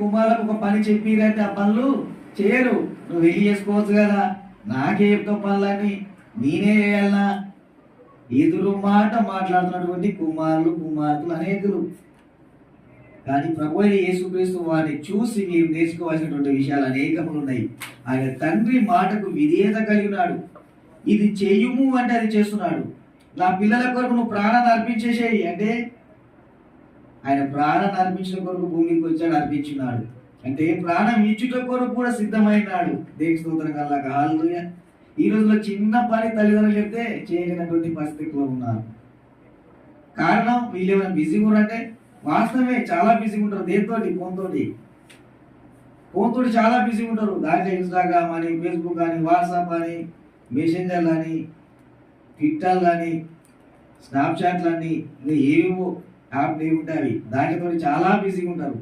కుమారులకు ఒక పని చెప్పిరంటే ఆ పనులు చేయరు. నువ్వు వెళ్ళి చేసుకోవచ్చు కదా, నాకే చెప్తావు పనులని, నేనే చేయాలనా? ఎదురు మాట మాట్లాడుతున్నటువంటి కుమారులు కుమార్తెలు అనేకులు. కానీ ప్రభు అయిన యేసుక్రీస్తు వారిని చూసి మీరు నేర్చుకోవాల్సినటువంటి విషయాలు అనేకములు ఉన్నాయి. ఆయన తండ్రి మాటకు విధేయత కలిగి ఉన్నాడు. ఇది చేయుము అంటే అది చేస్తున్నాడు. నా పిల్లల కొరకు నువ్వు ప్రాణాన్ని అర్పించేసేయి అంటే ఆయన ప్రాణాన్ని అర్పించిన కొరకు భూమికి వచ్చాడు, అర్పించున్నాడు. అంటే ప్రాణం ఇచ్చుట కొరకు కూడా సిద్ధమైనాడు. దేవుని స్తోత్రం కల్లాక హల్లెలూయా. ఈ రోజులో చిన్న పని తల్లిదండ్రులు చెప్తే చేయలేనటువంటి పరిస్థితిలో ఉన్నారు. కారణం వీళ్ళు ఏమైనా బిజీగా ఉన్నారంటే వాస్తవమే, చాలా బిజీగా ఉంటారు. దేనితోటి? ఫోన్తోటి చాలా బిజీగా ఉంటారు. దాంట్లో ఇన్స్టాగ్రామ్ అని, ఫేస్బుక్ అని, వాట్సాప్ అని, మెసెంజర్లు అని, ట్విట్టర్ అని, స్నాప్చాట్లు అని, ఇంకా ఏవేవో యాప్లు ఏమి ఉంటాయి, దాంట్లో చాలా బిజీగా ఉంటారు.